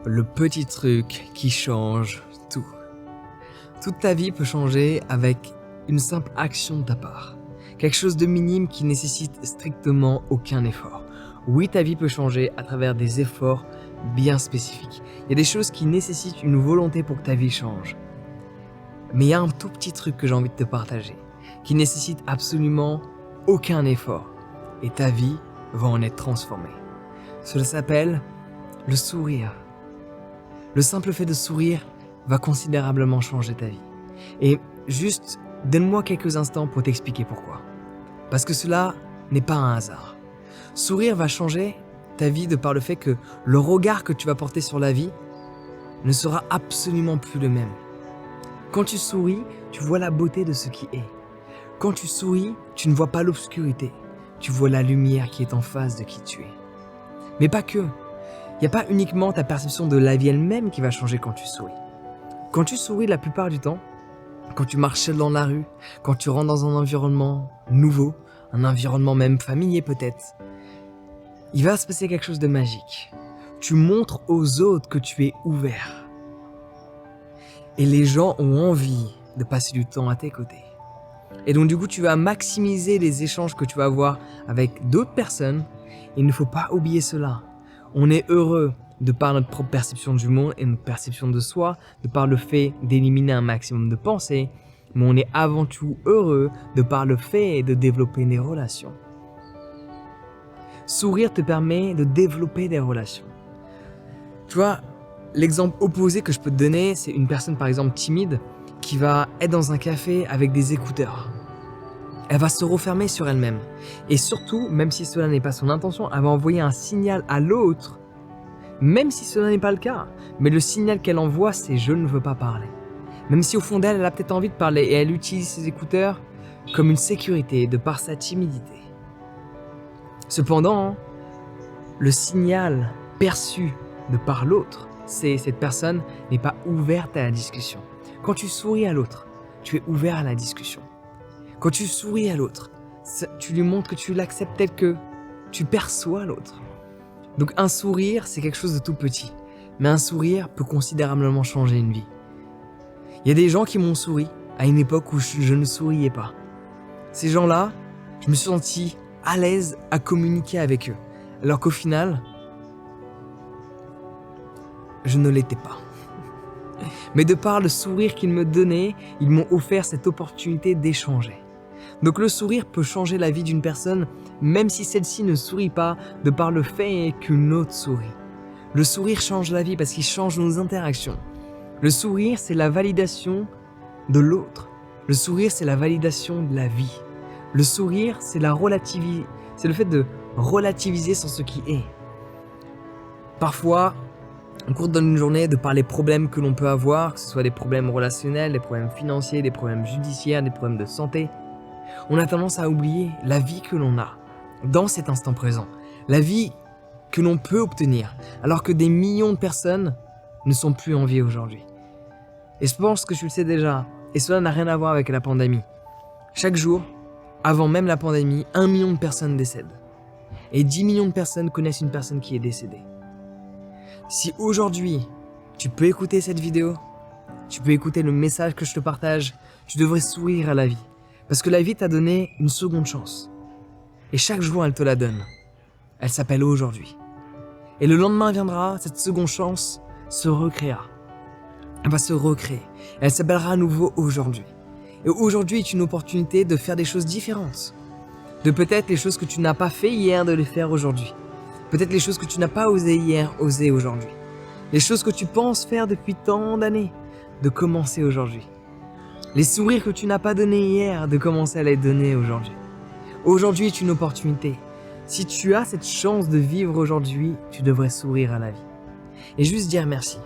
le petit truc qui change tout. Toute ta vie peut changer avec une simple action de ta part. Quelque chose de minime qui nécessite strictement aucun effort. Oui, ta vie peut changer à travers des efforts bien spécifiques. Il y a des choses qui nécessitent une volonté pour que ta vie change. Mais il y a un tout petit truc que j'ai envie de te partager, qui nécessite absolument aucun effort. Et ta vie va en être transformée. Cela s'appelle le sourire. Le simple fait de sourire va considérablement changer ta vie. Et juste, donne-moi quelques instants pour t'expliquer pourquoi. Parce que cela n'est pas un hasard. Sourire va changer ta vie de par le fait que le regard que tu vas porter sur la vie ne sera absolument plus le même. Quand tu souris, tu vois la beauté de ce qui est. Quand tu souris, tu ne vois pas l'obscurité. Tu vois la lumière qui est en face de qui tu es. Mais pas que. Il n'y a pas uniquement ta perception de la vie elle-même qui va changer quand tu souris. Quand tu souris la plupart du temps, quand tu marches seul dans la rue, quand tu rentres dans un environnement nouveau, un environnement même familier peut-être, il va se passer quelque chose de magique. Tu montres aux autres que tu es ouvert. Et les gens ont envie de passer du temps à tes côtés. Et donc du coup, tu vas maximiser les échanges que tu vas avoir avec d'autres personnes. Il ne faut pas oublier cela. On est heureux de par notre propre perception du monde et notre perception de soi, de par le fait d'éliminer un maximum de pensées, mais on est avant tout heureux de par le fait de développer des relations. Sourire te permet de développer des relations. Tu vois, l'exemple opposé que je peux te donner, c'est une personne par exemple timide qui va être dans un café avec des écouteurs. Elle va se refermer sur elle-même. Et surtout, même si cela n'est pas son intention, elle va envoyer un signal à l'autre, même si cela n'est pas le cas. Mais le signal qu'elle envoie, c'est « je ne veux pas parler ». Même si au fond d'elle, elle a peut-être envie de parler et elle utilise ses écouteurs comme une sécurité de par sa timidité. Cependant, le signal perçu de par l'autre, c'est cette personne n'est pas ouverte à la discussion. Quand tu souris à l'autre, tu es ouvert à la discussion. Quand tu souris à l'autre, tu lui montres que tu l'acceptes tel que tu perçois l'autre. Donc un sourire, c'est quelque chose de tout petit. Mais un sourire peut considérablement changer une vie. Il y a des gens qui m'ont souri à une époque où je ne souriais pas. Ces gens-là, je me suis senti à l'aise à communiquer avec eux. Alors qu'au final, je ne l'étais pas. Mais de par le sourire qu'ils me donnaient, ils m'ont offert cette opportunité d'échanger. Donc le sourire peut changer la vie d'une personne, même si celle-ci ne sourit pas, de par le fait qu'une autre sourit. Le sourire change la vie parce qu'il change nos interactions. Le sourire, c'est la validation de l'autre. Le sourire, c'est la validation de la vie. Le sourire, c'est le fait de relativiser sur ce qui est. Parfois, au cours d'une journée, de par les problèmes que l'on peut avoir, que ce soit des problèmes relationnels, des problèmes financiers, des problèmes judiciaires, des problèmes de santé, on a tendance à oublier la vie que l'on a dans cet instant présent, la vie que l'on peut obtenir, alors que des millions de personnes ne sont plus en vie aujourd'hui. Et je pense que tu le sais déjà, et cela n'a rien à voir avec la pandémie. Chaque jour, avant même la pandémie, 1 million de personnes décèdent. Et 10 millions de personnes connaissent une personne qui est décédée. Si aujourd'hui, tu peux écouter cette vidéo, tu peux écouter le message que je te partage, tu devrais sourire à la vie. Parce que la vie t'a donné une seconde chance. Et chaque jour, elle te la donne. Elle s'appelle aujourd'hui. Et le lendemain viendra, cette seconde chance se recréera. Elle va se recréer. Elle s'appellera à nouveau aujourd'hui. Et aujourd'hui est une opportunité de faire des choses différentes. De peut-être les choses que tu n'as pas fait hier, de les faire aujourd'hui. Peut-être les choses que tu n'as pas osé hier, oser aujourd'hui. Les choses que tu penses faire depuis tant d'années, de commencer aujourd'hui. Les sourires que tu n'as pas donnés hier, de commencer à les donner aujourd'hui. Aujourd'hui est une opportunité. Si tu as cette chance de vivre aujourd'hui, tu devrais sourire à la vie. Et juste dire merci.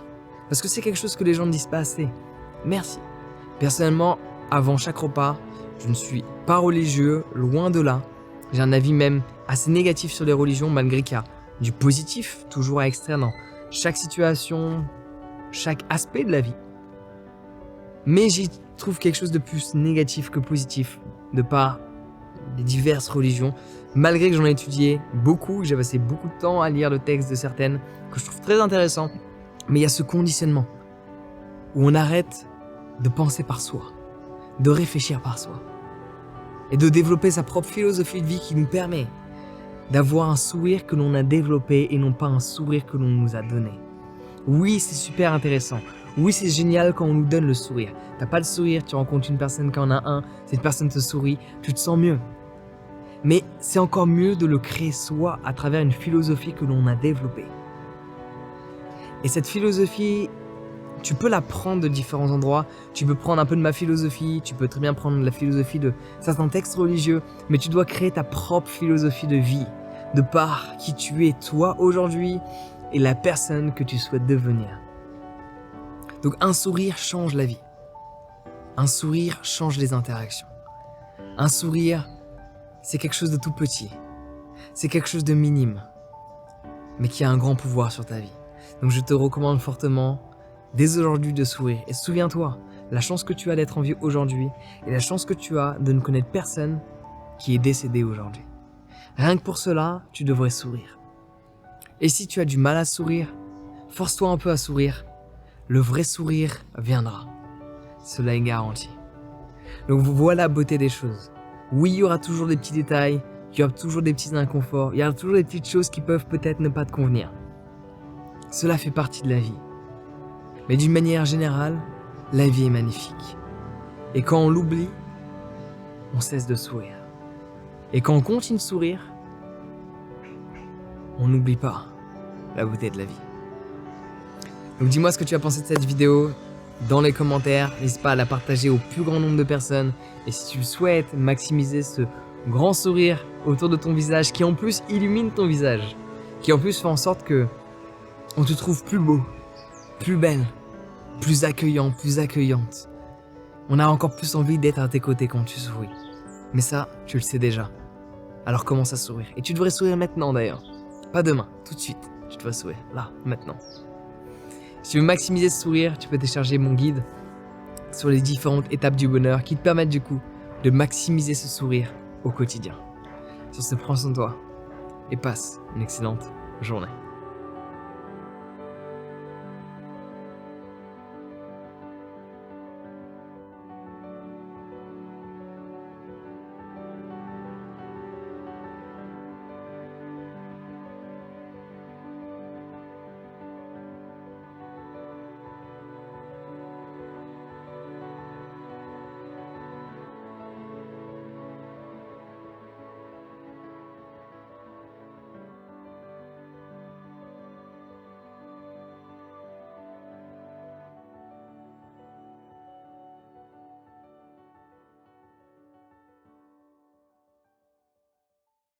Parce que c'est quelque chose que les gens ne disent pas assez. Merci. Personnellement, avant chaque repas, je ne suis pas religieux, loin de là. J'ai un avis même assez négatif sur les religions, malgré qu'il y a du positif toujours à extraire dans chaque situation, chaque aspect de la vie. Mais j'y trouve quelque chose de plus négatif que positif, de par les diverses religions, malgré que j'en ai étudié beaucoup, j'ai passé beaucoup de temps à lire le texte de certaines, que je trouve très intéressant. Mais il y a ce conditionnement où on arrête de penser par soi, de réfléchir par soi et de développer sa propre philosophie de vie qui nous permet d'avoir un sourire que l'on a développé et non pas un sourire que l'on nous a donné. Oui, c'est super intéressant. Oui, c'est génial quand on nous donne le sourire. T'as pas le sourire, tu rencontres une personne qui en a un, cette personne te sourit, tu te sens mieux. Mais c'est encore mieux de le créer soi à travers une philosophie que l'on a développée. Et cette philosophie, tu peux la prendre de différents endroits. Tu peux prendre un peu de ma philosophie, tu peux très bien prendre la philosophie de certains textes religieux, mais tu dois créer ta propre philosophie de vie, de par qui tu es toi aujourd'hui et la personne que tu souhaites devenir. Donc un sourire change la vie. Un sourire change les interactions. Un sourire, c'est quelque chose de tout petit. C'est quelque chose de minime, mais qui a un grand pouvoir sur ta vie. Donc je te recommande fortement, dès aujourd'hui, de sourire. Et souviens-toi, la chance que tu as d'être en vie aujourd'hui et la chance que tu as de ne connaître personne qui est décédé aujourd'hui. Rien que pour cela, tu devrais sourire. Et si tu as du mal à sourire, force-toi un peu à sourire. Le vrai sourire viendra. Cela est garanti. Donc voilà la beauté des choses. Oui, il y aura toujours des petits détails, il y aura toujours des petits inconforts, il y aura toujours des petites choses qui peuvent peut-être ne pas te convenir. Cela fait partie de la vie. Mais d'une manière générale, la vie est magnifique. Et quand on l'oublie, on cesse de sourire. Et quand on continue de sourire, on n'oublie pas la beauté de la vie. Donc dis-moi ce que tu as pensé de cette vidéo dans les commentaires. N'hésite pas à la partager au plus grand nombre de personnes. Et si tu souhaites maximiser ce grand sourire autour de ton visage, qui en plus illumine ton visage, qui en plus fait en sorte que on te trouve plus beau, plus belle, plus accueillant, plus accueillante. On a encore plus envie d'être à tes côtés quand tu souris. Mais ça, tu le sais déjà. Alors commence à sourire. Et tu devrais sourire maintenant d'ailleurs. Pas demain, tout de suite. Tu devrais sourire, là, maintenant. Si tu veux maximiser ce sourire, tu peux télécharger mon guide sur les différentes étapes du bonheur qui te permettent du coup de maximiser ce sourire au quotidien. Sur ce, prends soin de toi et passe une excellente journée.